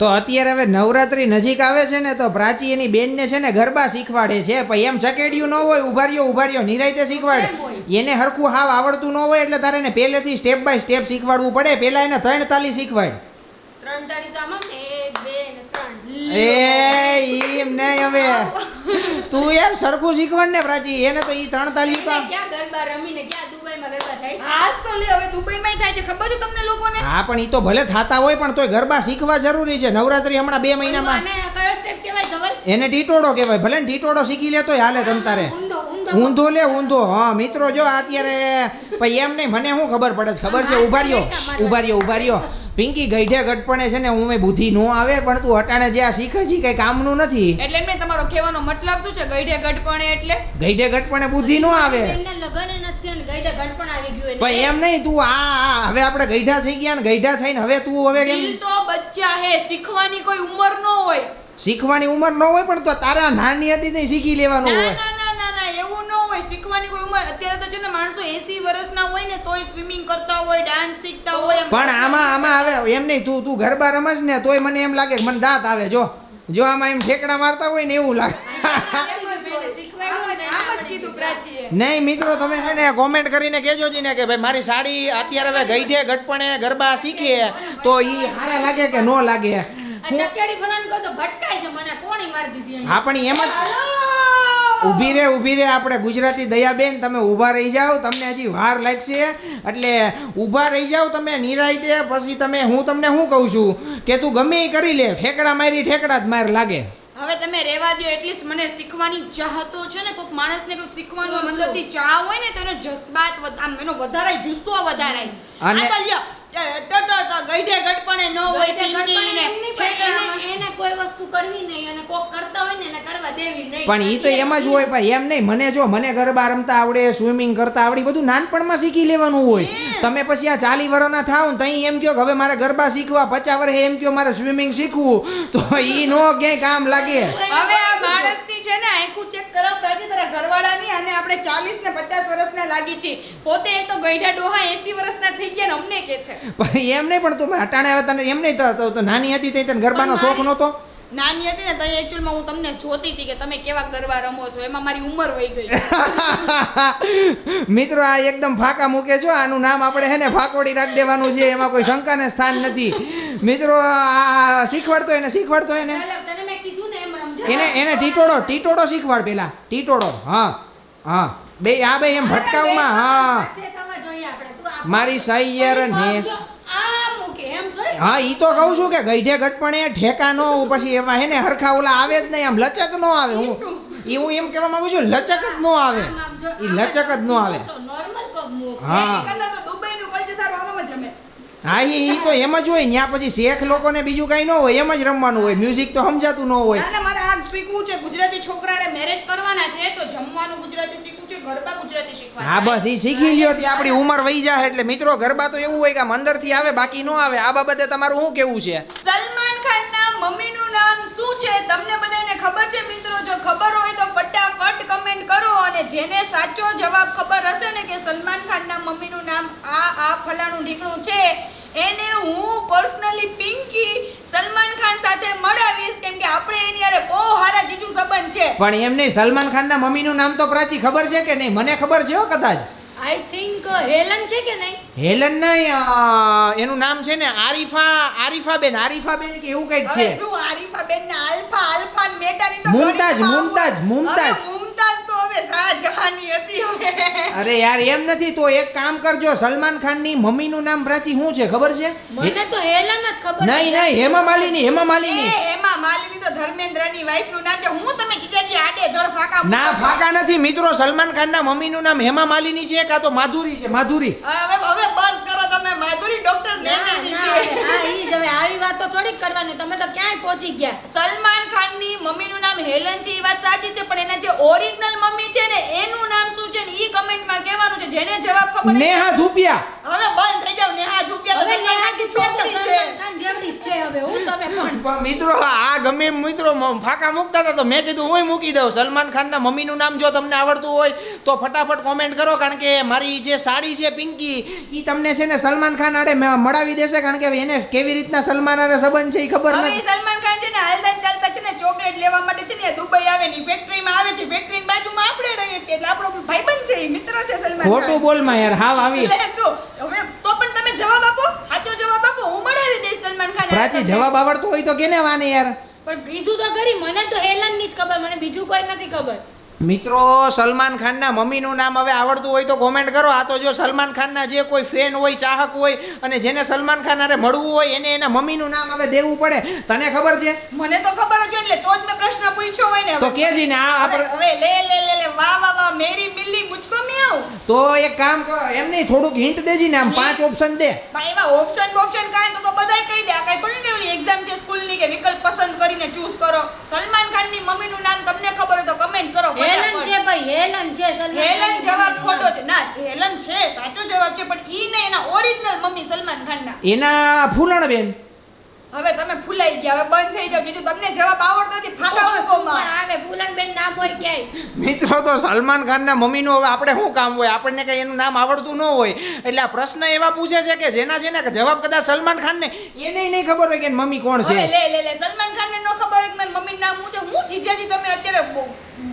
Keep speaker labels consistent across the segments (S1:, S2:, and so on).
S1: તો અત્યારે હવે નવરાત્રી નજીક આવે છે ને તો પ્રાચી એની બેનને છે ને ગરબા શીખવાડે છે, પછી એમ ચકેડિયું ન હોય ઉભા રહ્યો નિરાયતે શીખવાડે. એને હરખું હાવ આવડતું ન હોય એટલે તારે એને પહેલેથી સ્ટેપ બાય સ્ટેપ શીખવાડવું પડે. પેલા એને 3 તાલી શીખવાડ.
S2: 3 તાળી તો આમાં 1 2 ને 3.
S1: એ એમ નહીં, હવે તું યાર સરખું શીખવાડ ને પ્રાચી. એને તો ઈ 3 તાલી તો
S2: ક્યાં ગરબા રમીને ક્યાં દુબઈમાં ગરબા થાય?
S3: આજ તો લે હવે દુબઈમાં થાય છે, ખબર છે તમને લોકોને?
S1: હા પણ ઈ તો ભલે થાતા હોય પણ તોય ગરબા શીખવા જરૂરી છે. નવરાત્રી હમણાં 2 મહિનામાં.
S2: અને કયો સ્ટેપ કહેવાય ધવલ?
S1: એને ટીટોડો કહેવાય. ભલે ને ટીટોડો શીખી લે તોય હાલે તમ તારે. ઊંધો લે ઊંધો. હા મિત્રો જો અત્યારે પછી એમ નહીં, મને શું ખબર પડે છે ખબર છે? ઉભા રહ્યો પિંકી ગઈઢે ગટપણે છે ને હું બુદ્ધિ નો આવે પણ તું હટાણે જે આ શીખે છે કઈ કામનું નથી.
S3: એટલે મેં તમારો કહેવાનો મતલબ શું છે? ગઈઢે ગટપણે એટલે
S1: ગઈઢે ગટપણે બુદ્ધિ નો આવે.
S2: એના લગન નથી અને ગઈઢે ગટપણ આવી ગયું
S1: પણ એમ નહીં, તું આ હવે આપણે ગઈઢા થઈ ગયા ને ગઈઢા થઈને હવે તું હવે કેમ?
S3: દિલ તો બચ્ચા હે, શીખવાની કોઈ ઉંમર ન હોય.
S1: શીખવાની ઉંમર ન હોય પણ તો તારા નાની હતી તો શીખી લેવાનું હોય.
S3: ના એવું ન હોય. શીખવાની કોઈ ઉંમર અત્યારે તો છે ને માણસો 80 વર્ષના હોય ને તોય સ્વિમિંગ કરતા હોય, ડાન્સ શીખતા હોય.
S1: પણ આમાં હવે એમ નહીં, તું ગરબા રમસ ને તોય મને એમ લાગે કે મને દાંત આવે. જો આમાં એમ ઠેકડા મારતા હોય ને એવું લાગે. નહીં મિત્રો તમે છે ને કોમેન્ટ કરીને કહેજો જી ને કે ભાઈ મારી સાડી અત્યારે હવે ગઈઢે ગટપણે ગરબા શીખે તો ઈ હારા લાગે કે નો લાગે.
S2: ચકેડી ફલાણ કહો તો ભટકાય છે, મને કોણી મારી દીધી.
S1: હા પણ એમ જ ઊભી રે આપણે ગુજરાતી દયાબેન તમે ઊભા રહી જાઓ, તમને હજી વાર લાગશે એટલે ઊભા રહી જાઓ તમે નિરાયતે. પછી તમે હું તમને શું કહું છું કે તું ગમે એ કરી લે, ઠેકડા મારી ઠેકડા જ માર લાગે.
S3: હવે તમે રહેવા દો. એટલીસ્ટ મને શીખવાની ચાહતો છે ને, કોઈક માણસને કોઈક શીખવાનો અંદરથી ચાહ હોય ને તો એનો જذبات આમ એનો વધારાય, જુસ્સો વધારાય.
S1: અને
S3: આ તો લ્યો ગઈઢે ગટપણે ન હોય પિંકી ને
S2: એને કોઈ વસ્તુ કરવી નહીં અને કોક કરતા હોય ને એને કરવા દેવી નહીં.
S1: પણ ઈ તો એમ જ હોય. પણ એમ નહીં, મને ગરબા રમતા આવડે, સ્વિમિંગ કરતા આવડે, બધું નાનપણમાં શીખી લેવાનું હોય. તમે પછી આ 40 વર્ષના થાવ ને તઈ એમ કહો કે હવે મારે ગરબા શીખવા, 50 વર્ષે એમ કહો મારે સ્વિમિંગ શીખવું, તો ઈ નો ક્યાંય કામ લાગે.
S3: હવે આ માણસની છે ને આંખું ચેક કરાવ પ્રાચી તારા ઘરવાળાની, અને આપણે 40 ને 50 વર્ષના લાગી છે. પોતે એ તો ગઈઢા ડોહા 80 વર્ષના થઈ ગયા ને અમને કે છે.
S1: પણ એમ નહીં, પણ તું હટાણે હવે તને એમ નહીં તો નાની હતી તઈ તને ગરબાનો શોખ નહોતો?
S3: નાની હતી ને તો એકચ્યુઅલમાં હું તમને જોતી હતી કે તમે કેવા ગરબા રમો છો, એમાં મારી ઉંમર વહી ગઈ.
S1: મિત્રો આ એકદમ ફાકા મૂકે છો. આનું નામ આપણે હે ને ફાકોડી રાખી દેવાનું છે, એમાં કોઈ શંકાને સ્થાન નથી. મિત્રો આ શીખવાડતો એને
S2: તને મેં કીધું ને એમ રમજો.
S1: એને ટીટોડો શીખવાડ પેલા. ટીટોડો. હા બે એમ ભટકાવમાં. હા
S2: થવા જોઈએ આપણે. તું
S1: મારી સૈયર ને
S2: આ મૂકે એમ થોડી.
S1: હા ઈ તો કહું છું કે ગઈઢે ગટપણે ઠેકા નો પછી એમાં હે ને હરખા ઓલા આવે જ નહીં, આમ લચક નો આવે. હું એમ કહેવા માંગુ છું લચક જ નો આવે. ઈ લચક જ નો આવે.
S2: નોર્મલ પગ મૂક.
S1: હા
S3: દુબઈનું કલ્ચર સારું આમાં જ રમે.
S1: હા ઈ તો એમ જ હોય. ત્યાં પછી શેખ લોકોને બીજું કઈ ન હોય, એમ જ રમવાનું હોય. મ્યુઝિક તો સમજાતું ન હોય.
S3: ના મારે આ શીખવું છે. ગુજરાતી છોકરાને મેરેજ કરવાના છે તો જમવાનું ગુજરાતી શીખવું છે, ગરબા ગુજરાતી શીખવા.
S1: હા બસ ઈ શીખી લ્યો ત્યાં આપણી ઉંમર વહી જાય. એટલે મિત્રો ગરબા તો એવું હોય કે અંદરથી આવે બાકી ન આવે. આ બાબતે તમારું શું કેવું છે?
S3: સલમાન ખાનના મમ્મીનું નામ શું છે તમને બધાને ખબર છે મિત્રો? જો ખબર હોય તો ફટાફટ કમેન્ટ કરો. અને જેને સાચો જવાબ ખબર હશે ને કે સલમાન ખાનના મમ્મીનું નામ આ ફલાણું ઢીકણું છે, એને હું પર્સનલી પિંકી સલમાન ખાન સાથે મળાવીશ, કેમ કે આપણે એની યારે બહુ સારા જીજુ સંબંધ છે.
S1: પણ એમ નહીં, સલમાન ખાનના મમ્મીનું નામ તો પ્રાચી ખબર છે કે નહીં? મને ખબર છે હો કદાચ.
S2: આઈ થિંક હેલન છે કે નહીં?
S1: હેલન નહીં, એનું નામ છે ને આરિફાબેન કે એવું કંઈક છે.
S3: હવે શું આરિફાબેન ના આલ્ફા ને મેટાની તો
S1: મુમતાજ
S3: હવે મુમતાજ તો હવે શાહજહાની હતી હવે.
S1: અરે યાર એમ નથી. તો એક કામ કરજો, સલમાન ખાનની મમ્મીનું નામ પ્રાચી શું છે ખબર છે?
S2: મને તો હેલન જ ખબર.
S1: નહીં હેમા માલિની.
S3: એમાં માલિની તો ધર્મેન્દ્રની વાઈફ નું નામ છે. હું તમે જીજાજી આડે ધડ ફાકા
S1: ના ફાકા નથી મિત્રો. સલમાન ખાનના મમ્મીનું નામ હેમા માલિની છે કાં તો માધુરી છે. માધુરી.
S3: હવે બસ કરો તમે. માધુરી ડોક્ટર નેની છે.
S2: હા ઈ જ હવે આવી વાતો થોડીક કરવાની. તમે તો ક્યાંય પહોંચી ગયા.
S3: સલમાન ખાનની મમ્મીનું નામ હેલન છે, એ વાત સાચી છે, પણ એના જે ઓરિજિનલ મમ્મી છે ને એનું નામ શું શું છે ને ઈ કમેન્ટમાં કહેવાનું છે. જેને જવાબ ખબર
S1: નેહા ધુપિયા.
S3: હવે બંધ થઈ જાવ. નેહા ધુપિયા તો
S2: હવે
S3: સલમાન
S2: નેહા
S3: ખાનની
S2: ધુપિયા તો
S3: છોકરી છે.
S2: સલમાન ખાન જેવડી જ છે હવે હું તમે પણ
S1: મિત્રો આ ગમે એમ મિત્રો ફાકા મૂકતા હતા તો મેં કીધું હું મૂકી દઉં. સલમાન ખાનના મમ્મીનું નામ જો તમને આવડતું હોય તો ફટાફટ કોમેન્ટ કરો, કારણ કે મારી જે સાડી છે પિંકી એ તમને છે ને સલમાન ખાન આડે મળાવી દેશે, કારણ કે એને કેવી રીતના સલમાન આરે સંબંધ છે એ ખબર
S3: હવે
S1: નથી.
S3: ઈ સલમાન ખાન છે ને હાલતા ચાલતા છે ને ચોકલેટ લેવા માટે છે ને દુબઈ આવે ને ફેક્ટરીમાં આવે છે. ફેક્ટરીની બાજુમાં આપણે રહીએ છીએ એટલે આપણો ભાઈબંધ છે, ઈ મિત્ર છે સલમાન ખાન.
S1: ખોટું બોલમાં યાર હાવ આવી.
S3: એટલે શું? હવે તો પણ તમે જવાબ આપો, સાચો જવાબ આપો, હું મળાવી દઈશ સલમાન ખાન.
S1: પ્રાચી જવાબ આવડતો હોય તો કેને વાને યાર.
S2: પણ કીધું તો ખરી, મને તો હેલન ની જ ખબર, મને બીજું કોઈ નથી ખબર.
S1: મિત્રો સલમાન ખાનના મમ્મીનું નામ હવે આવડતું હોય તો કોમેન્ટ કરો. આ તો જો સલમાન ખાનના જે કોઈ ફેન હોય, ચાહક હોય અને જેને સલમાન ખાન હારે મળવું હોય એને એના મમ્મીનું નામ હવે દેવું પડે. તને ખબર છે?
S3: મને તો ખબર જ હોય એટલે તો જ મેં પ્રશ્ન પૂછ્યો હોય ને.
S1: તો કેજી ને આ આપણે
S3: હવે લે લે લે લે વાહ વાહ વાહ મેરી મિલ્લી મુझको મિયાઉ.
S1: તો એક કામ કરો, એમ નહીં થોડુંક હિન્ટ દેજી ને, આમ 5 ઓપ્શન દે.
S3: ભાઈ એમાં ઓપ્શન કાંઈ તો બધાય કહી દે. આ કાંઈ થોડી ને ઓલી એક્ઝામ છે સ્કૂલની કે વિકલ્પ પસંદ કરીને ચૂઝ કરો. સલમાન ખાનની મમ્મીનું નામ તમને ખબર હોય તો કમેન્ટ કરો.
S2: હેલન છે ભાઈ, હેલન છે. સલમાન
S3: હેલન
S2: ખાન
S3: જવાબ ખોટો છે. ના હેલન છે સાચો જવાબ છે, પણ ઈ ને એના ઓરિજિનલ મમ્મી સલમાન ખાનના.
S1: એના ફૂલણબેન.
S3: હવે તમે ફૂલાઈ ગયા, હવે બંધ થઈ જાવ. જીજુ તમને જવાબ આવડતો નથી ફાકા મૂકોમાં.
S2: પણ આવે ફૂલનબેન નામ હોય ક્યાંય.
S1: મિત્રો તો સલમાન ખાનના મમ્મીનું હવે આપણે શું કામ હોય, આપણને કઈ એનું નામ આવડતું ન હોય. એટલે આ પ્રશ્ન એવા પૂછે છે કે જેના જવાબ કદાચ સલમાન ખાનને એને નહીં ખબર હોય કે એની મમ્મી કોણ
S3: હવે
S1: છે.
S3: લે લે લે સલમાન ખાનને નો ખબર હોય કે મારી મમ્મીનું નામ શું છે. હું જીજાજી તમે અત્યારે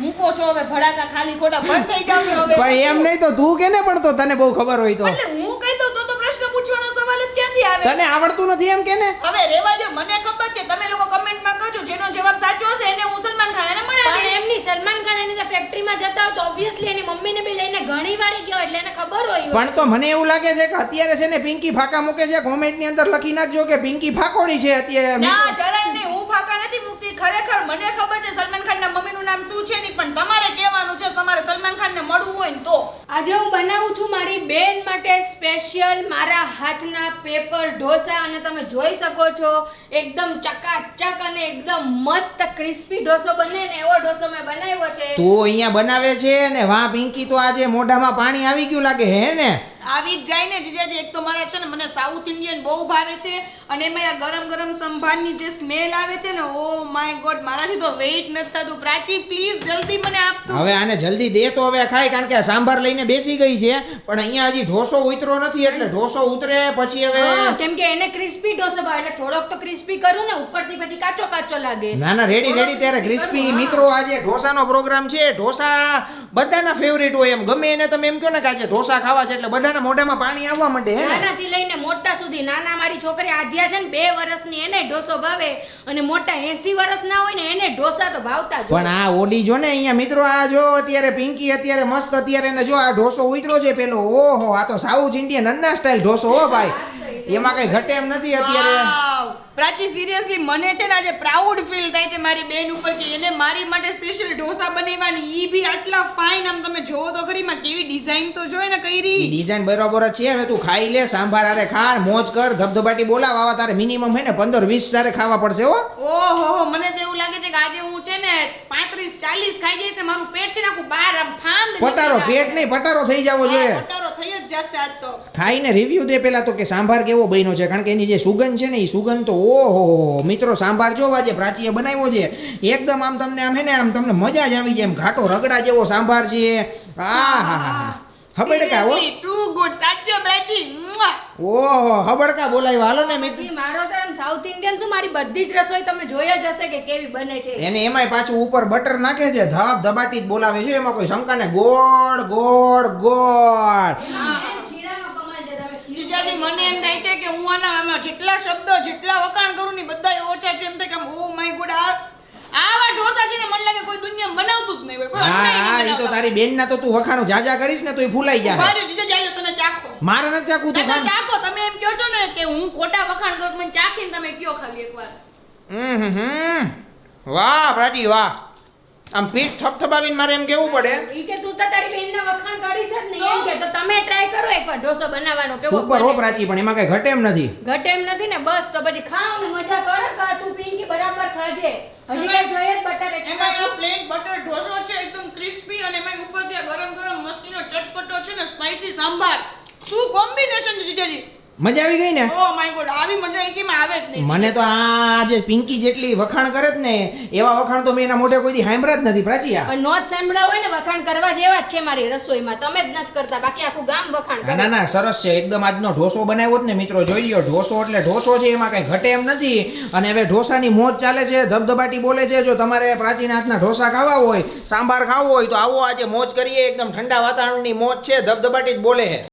S3: મૂકો છો હવે ભડાકા ખાલી ખોટા બંધ થઈ જાવ ને હવે.
S1: પણ એમ નહીં તો તું કે ને, પણ તો તને બહુ ખબર હોય તો.
S3: એટલે હું કહી દઉં તો પ્રશ્ન પૂછવાનો સવાલ જ ક્યાંથી આવે.
S1: તને આવડતું નથી એમ કે ને.
S3: હવે રેવા દો, મને ખબર છે. તમે લોકો કમેન્ટમાં કહેજો જેનો જવાબ સાચો હશે એને હું સલમાન ખાનને
S2: પણ
S3: મળાવીશ.
S2: એમની સલમાન ખાન એની ફેક્ટરીમાં જતા હોય તો ઓબ્વિયસલી એની મમ્મીને બી લઈને ઘણી વાર ગયો એટલે એને ખબર હોય.
S1: પણ તો મને એવું લાગે છે કે અત્યારે છે ને પિંકી ફાકા મૂકે છે. કોમેન્ટની અંદર લખી નાખજો કે પિંકી ફાકોડી છે અત્યારે.
S3: ના જરાય નહીં, હું ફાકા નથી મૂકતી. ખરેખર મને ખબર છે સલમાન ખાનના મમ્મીનું નામ શું છે નહીં, પણ તમારે કહેવાનું છે. તમારે સલમાન ખાનને મળવું હોય ને તો.
S2: આજે હું બનાવું છું મારી બેન માટે સ્પેશિયલ મારા હાથના પેપર ઢોસા, અને તમે જોઈ શકો છો એકદમ ચકાચક અને એકદમ મસ્ત ક્રિસ્પી ઢોસો બને ને એવો ઢોસો મેં બનાવ્યો છે.
S1: તું અહીંયા બનાવે છે ને વાહ પિંકી, તો આજે મોઢામાં પાણી આવી ગયું લાગે હે ને.
S3: આવી જ જાય ને જીજાજી. એક તો મારા છે ને મને સાઉથ ઇન્ડિયન બહુ ભાવે છે, અને એમાં આ ગરમ ગરમ સંભારની જે સ્મેલ આવે છે ને, ઓ માય ગોડ, મારાથી તો વેઇટ નથી થતું. પ્રાચી પ્લીઝ જલ્દી મને આપ તો.
S1: હવે આને જલ્દી દે તો હવે ખાય, કારણ કે સાંભાર લઈને બેસી ગઈ છે પણ અહીંયા હજી ઢોસો ઉતરો નથી. એટલે ઢોસો ઉતરે પછી હવે
S2: કેમ કે એને ક્રિસ્પી ઢોસો ભાવે એટલે થોડોક તો ક્રિસ્પી કરું ને, ઉપરથી પછી કાચો કાચો લાગે.
S1: ના ના રેડી ત્યારે ક્રિસ્પી. મિત્રો આજે ઢોસાનો પ્રોગ્રામ છે. ઢોસા બધાના ફેવરિટ હોય, એમ ગમે એને તમે એમ કહો ને કે આજે ઢોસા ખાવા છે એટલે બધાના મોઢામાં પાણી આવવા માંડે હે ને.
S2: નાનાથી લઈને મોટા સુધી. નાના મારી છોકરી આધ્યા છે ને 2 વર્ષની, એને ઢોસો ભાવે, અને મોટા 80 વર્ષના હોય ને એને ઢોસા તો ભાવતા જ હોય.
S1: પણ આ ઓડી જો ને અહીંયા મિત્રો, આ જો અત્યારે પિંકી અત્યારે મસ્ત અત્યારે એને જો આ ઢોસો ઉતરો છે પેલો. ઓહો, આ તો સાઉથ ઇન્ડિયન અન્ના સ્ટાઇલ ઢોસો હો ભાઈ, એમાં કઈ ઘટે એમ નથી અત્યારે.
S3: વાવ! પ્રાચી સિરિયસલી મને છે ને આજે પ્રાઉડ ફીલ થાય છે મારી બેન ઉપર કે એને મારી માટે સ્પેશિયલ ઢોસા બનાવવાની, ઈ બી આટલા ફાઇન. આમ તમે જોવો તો ખરી માં કેવી ડિઝાઇન તો જોઈ ને કરી.
S1: ડિઝાઇન બરોબર જ છે. હવે તું ખાઈ લે, સાંભાર આરે ખા, મોજ કર, ધબધબાટી બોલાવ. આવા તારે મિનિમમ હે ને 15-20 તારે ખાવા પડશે હો.
S3: ઓહો, મને તો એવું લાગે છે કે આજે હું છે ને 35-40 ખાઈ જઈશ ને મારું પેટ છે ને આખું બહાર આમ ફાંદ
S1: પટારો, પેટ નહીં પટારો થઈ જવો જોઈએ.
S3: પટારો થઈ જ જશે આજ તો.
S1: ખાઈને રિવ્યુ દે પેલા તો કે સાંભાર કેવો બન્યો છે, કારણ કે એની જે સુગંધ છે ને એ સુગંધ તો ઓહો મિત્રો. સાંભાર જો આજે પ્રાચીએ બનાવ્યો છે એકદમ આમ તમને આમ હે ને આમ તમને મજા જ આવી જાય એમ. ઘાટો રગડા જેવો સાંભાર છે. આહાહા, હબડકા હો.
S3: ટુ ગુડ, સાચો પ્રાચી.
S1: ઓહો, હબડકા બોલાવ્યો. હાલો ને મિત્ર,
S2: પછી મારો તો એમ સાઉથ ઇન્ડિયન શું, મારી બધી જ રસોઈ તમે જોઈ જ હશે કે કેવી બને છે.
S1: એને એમાંય પાછું ઉપર બટર નાખે છે, ધબાટી જ બોલાવે છે. એમાં કોઈ શંકા ને. ગોળ ગોળ ગોળ.
S2: ખીરામાં કમાલ છે. તમે ખીરું
S3: જીજાજી મને એમ થાય છે કે હું આમાં જેટલા શબ્દો જેટલા વખાણ કરું ને બધા ઓછા છે. એમ થાય કે ઓ માય ગોડ, આવા ઢોસા છે ને મને લાગે કોઈ દુનિયામાં બનાવતું જ નહીં હોય. કોઈ
S1: હા
S3: અન્નાય
S1: હા,
S3: નહીં
S1: ઈ તો
S3: બનાવતા.
S1: તારી બેન ના તો તું વખાણું જાજા કરીશ ને તો ઈ ફૂલાઈ જાય.
S3: મારે જીજાજી આયો તને ચાખો.
S1: મારે નથી ચાકુ તું
S3: ના
S1: ખાન.
S3: ચાખો. તમે એમ કહો છો ને કે હું ખોટા વખાણ કરું, મને ચાખીને તમે કયો ખાલી એકવાર.
S1: વાહ પ્રાટી વાહ. આમ પીઠ થપથપાવીને મારે એમ કેવું પડે.
S2: ઈ કે તું તો તારી બેનના વખાણ કરીશ જ નહીં એમ કે, તો તમે ટ્રાય કરો એકવાર ઢોસો બનાવવાનો કેવો
S1: સુપર હો
S2: બને.
S1: પ્રાચી, પણ એમાં કઈ ઘટે એમ નથી.
S2: ઘટે એમ નથી ને, બસ તો પછી ખાઓ ને મજા કરો કે તું પિંકી બરાબર છે. હજી કઈ જોઈએ બટર
S3: એમાં
S2: એક્સ્ટ્રા?
S3: આ પ્લેન બટર ઢોસો છે એકદમ ક્રિસ્પી અને એમાં ઉપર ત્યાં ગરમ ગરમ મસ્તીનો ચટપટો છે ને સ્પાઈસી સાંભાર. શું કોમ્બિનેશન છે જીજાજી.
S1: મજા આવી ગઈ ને?
S3: ઓ માય ગોડ, આવી મજા આવી કેમ આવે જ નહીં.
S1: મને તો આ જે પિંકી જેટલી વખાણ કરે જ ને એવા વખાણ તો મેં એના મોઢે કોઈ દી સાંભળ્યા જ નથી પ્રાચી.
S2: પણ નો જ સાંભળ્યા હોય ને વખાણ કરવા જેવા જ છે મારી રસોઈમાં. તમે જ નથી કરતા, બાકી આખું ગામ વખાણ કરે.
S1: ના ના સરસ છે એકદમ. આજનો ઢોસો બનાવ્યો જ ને મિત્રો, જોઈ લ્યો. ઢોસો એટલે ઢોસો છે, એમાં કઈ ઘટે એમ નથી. અને હવે ઢોસાની મોજ ચાલે છે, ધબધબાટી બોલે છે. જો તમારે પ્રાચીન હાથના ઢોસા ખાવા હોય, સાંભાર ખાવો હોય તો આવો આજે મોજ કરીએ. એકદમ ઠંડા વાતાવરણની મોજ છે, ધબધબાટી જ બોલે છે.